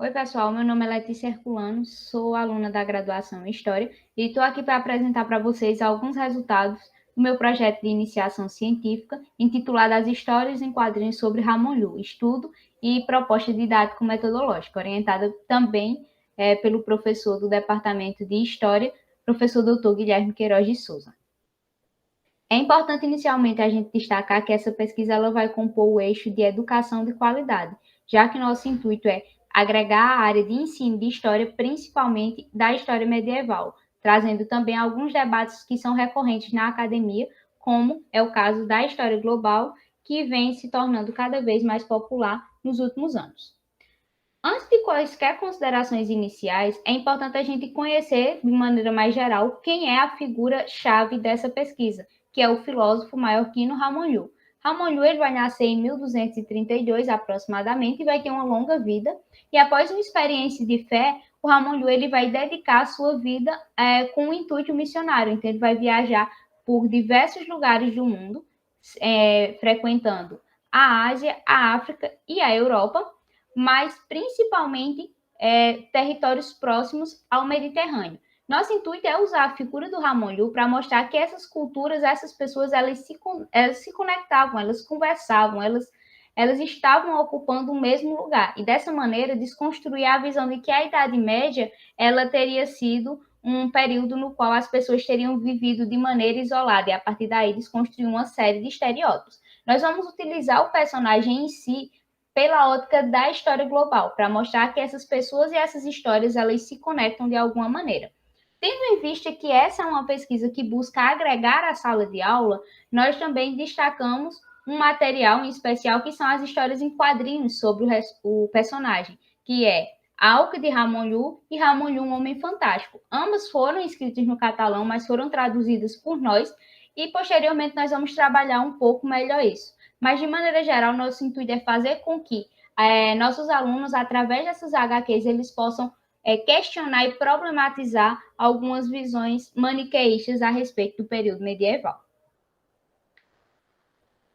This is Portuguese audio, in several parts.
Oi, pessoal, meu nome é Letícia Herculano, sou aluna da graduação em História e estou aqui para apresentar para vocês alguns resultados do meu projeto de iniciação científica intitulado As Histórias em Quadrinhos sobre Ramon Llull, estudo e proposta didático-metodológica, orientada também pelo professor do Departamento de História, professor Dr. Guilherme Queiroz de Souza. É importante inicialmente a gente destacar que essa pesquisa ela vai compor o eixo de educação de qualidade, já que nosso intuito é agregar a área de ensino de história, principalmente da história medieval, trazendo também alguns debates que são recorrentes na academia, como é o caso da história global, que vem se tornando cada vez mais popular nos últimos anos. Antes de quaisquer considerações iniciais, é importante a gente conhecer, de maneira mais geral, quem é a figura-chave dessa pesquisa, que é o filósofo maiorquino Ramon Llull. Ramon Llull ele vai nascer em 1232 aproximadamente e vai ter uma longa vida. E após uma experiência de fé, o Ramon Llull ele vai dedicar a sua vida com um intuito missionário. Então ele vai viajar por diversos lugares do mundo, frequentando a Ásia, a África e a Europa, mas principalmente territórios próximos ao Mediterrâneo. Nosso intuito é usar a figura do Ramon Llull para mostrar que essas culturas, essas pessoas, elas se conectavam, elas conversavam, elas estavam ocupando o mesmo lugar. E dessa maneira, desconstruir a visão de que a Idade Média ela teria sido um período no qual as pessoas teriam vivido de maneira isolada e, a partir daí, desconstruir uma série de estereótipos. Nós vamos utilizar o personagem em si pela ótica da história global, para mostrar que essas pessoas e essas histórias elas se conectam de alguma maneira. Tendo em vista que essa é uma pesquisa que busca agregar à sala de aula, nós também destacamos um material em especial que são as histórias em quadrinhos sobre o personagem, que é Alca de Ramon Llull e Ramon Llull, um Homem Fantástico. Ambas foram escritas no catalão, mas foram traduzidas por nós e posteriormente nós vamos trabalhar um pouco melhor isso. Mas, de maneira geral, nosso intuito é fazer com que nossos alunos, através dessas HQs, eles possam questionar e problematizar algumas visões maniqueístas a respeito do período medieval.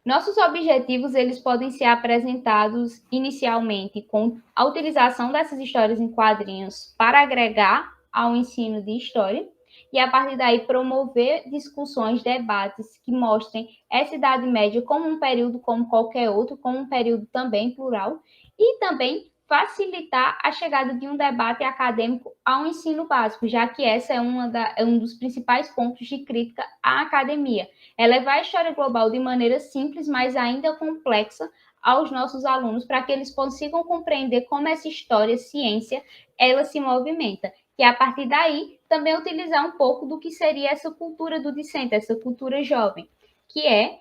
Nossos objetivos eles podem ser apresentados inicialmente com a utilização dessas histórias em quadrinhos para agregar ao ensino de história e a partir daí promover discussões, debates que mostrem essa Idade Média como um período como qualquer outro, como um período também plural e também facilitar a chegada de um debate acadêmico ao ensino básico, já que essa é um dos principais pontos de crítica à academia. É levar a história global de maneira simples, mas ainda complexa, aos nossos alunos, para que eles consigam compreender como essa história, ciência, ela se movimenta. E a partir daí, também utilizar um pouco do que seria essa cultura do discente, essa cultura jovem, que é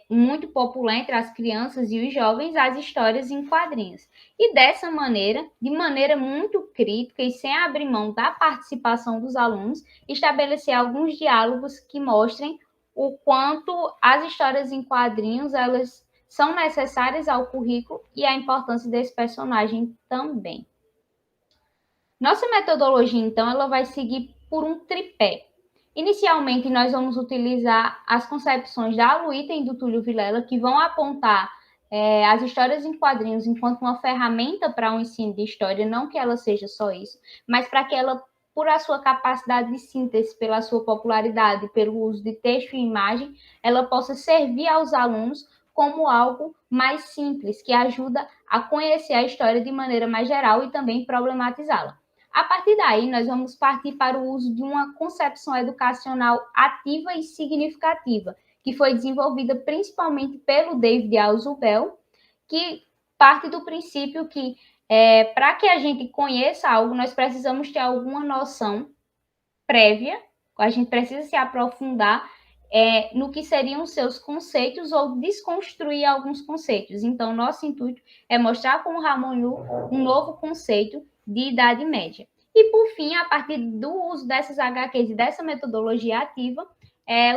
muito popular entre as crianças e os jovens, as histórias em quadrinhos. E dessa maneira, de maneira muito crítica e sem abrir mão da participação dos alunos, estabelecer alguns diálogos que mostrem o quanto as histórias em quadrinhos elas são necessárias ao currículo e a importância desse personagem também. Nossa metodologia, então, ela vai seguir por um tripé. Inicialmente, nós vamos utilizar as concepções da Luíta e do Túlio Vilela, que vão apontar as histórias em quadrinhos enquanto uma ferramenta para o ensino de história, não que ela seja só isso, mas para que ela, por a sua capacidade de síntese, pela sua popularidade, pelo uso de texto e imagem, ela possa servir aos alunos como algo mais simples, que ajuda a conhecer a história de maneira mais geral e também problematizá-la. A partir daí, nós vamos partir para o uso de uma concepção educacional ativa e significativa, que foi desenvolvida principalmente pelo David Ausubel, que parte do princípio que, para que a gente conheça algo, nós precisamos ter alguma noção prévia, a gente precisa se aprofundar no que seriam seus conceitos ou desconstruir alguns conceitos. Então, nosso intuito é mostrar com o Ramon Llull um novo conceito de Idade Média. E, por fim, a partir do uso dessas HQs e dessa metodologia ativa,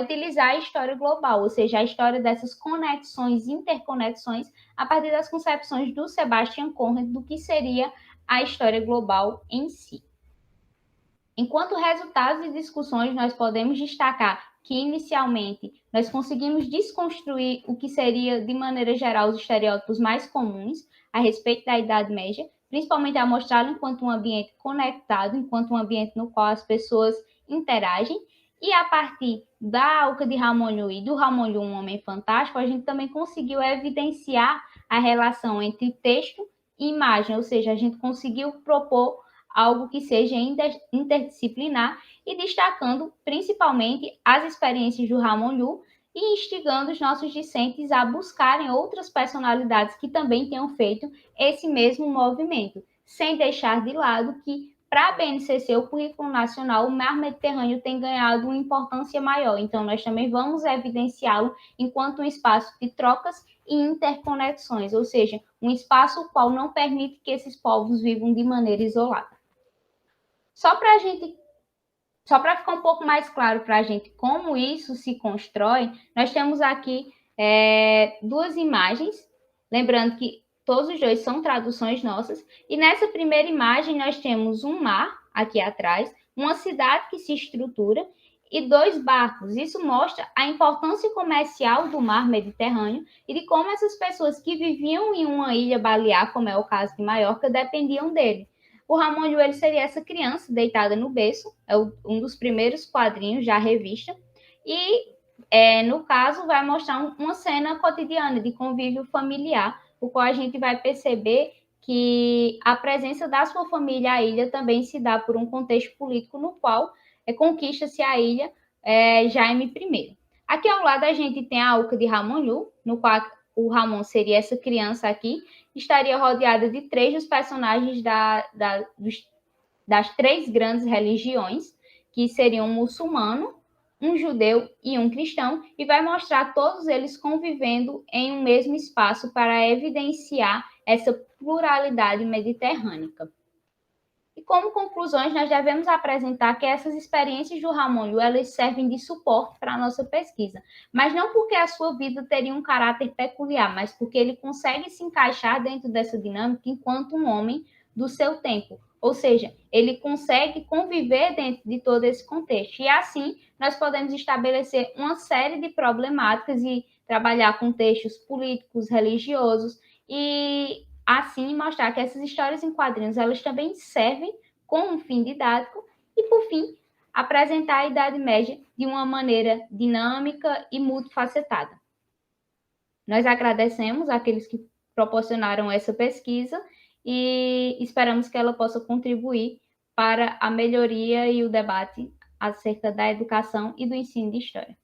utilizar a história global, ou seja, a história dessas conexões, interconexões, a partir das concepções do Sebastian Conrad do que seria a história global em si. Enquanto resultados e discussões, nós podemos destacar que, inicialmente, nós conseguimos desconstruir o que seria, de maneira geral, os estereótipos mais comuns a respeito da Idade Média, principalmente a mostrá-lo enquanto um ambiente conectado, enquanto um ambiente no qual as pessoas interagem. E a partir da Alca de Ramonhu e do Ramonhu, um homem fantástico, a gente também conseguiu evidenciar a relação entre texto e imagem, ou seja, a gente conseguiu propor algo que seja interdisciplinar e destacando principalmente as experiências do Ramonhu e instigando os nossos discentes a buscarem outras personalidades que também tenham feito esse mesmo movimento, sem deixar de lado que para a BNCC, o Currículo Nacional, o Mar Mediterrâneo tem ganhado uma importância maior. Então, nós também vamos evidenciá-lo enquanto um espaço de trocas e interconexões, ou seja, um espaço o qual não permite que esses povos vivam de maneira isolada. Só para ficar um pouco mais claro para a gente como isso se constrói, nós temos aqui duas imagens, lembrando que todos os dois são traduções nossas, e nessa primeira imagem nós temos um mar aqui atrás, uma cidade que se estrutura e dois barcos. Isso mostra a importância comercial do mar Mediterrâneo e de como essas pessoas que viviam em uma ilha balear, como é o caso de Maiorca, dependiam dele. O Ramonho ele seria essa criança deitada no berço, um dos primeiros quadrinhos da revista, e no caso vai mostrar uma cena cotidiana de convívio familiar, o qual a gente vai perceber que a presença da sua família à ilha também se dá por um contexto político no qual conquista-se a ilha Jaime I. Aqui ao lado a gente tem a Uca de Ramonhu, no qual o Ramon seria essa criança aqui, estaria rodeada de três dos personagens das três grandes religiões, que seriam um muçulmano, um judeu e um cristão, e vai mostrar todos eles convivendo em um mesmo espaço para evidenciar essa pluralidade mediterrânea. E como conclusões, nós devemos apresentar que essas experiências do Ramonhu, elas servem de suporte para a nossa pesquisa, mas não porque a sua vida teria um caráter peculiar, mas porque ele consegue se encaixar dentro dessa dinâmica enquanto um homem do seu tempo, ou seja, ele consegue conviver dentro de todo esse contexto. E assim, nós podemos estabelecer uma série de problemáticas e trabalhar com textos políticos, religiosos e assim mostrar que essas histórias em quadrinhos elas também servem com um fim didático e, por fim, apresentar a Idade Média de uma maneira dinâmica e multifacetada. Nós agradecemos àqueles que proporcionaram essa pesquisa e esperamos que ela possa contribuir para a melhoria e o debate acerca da educação e do ensino de história.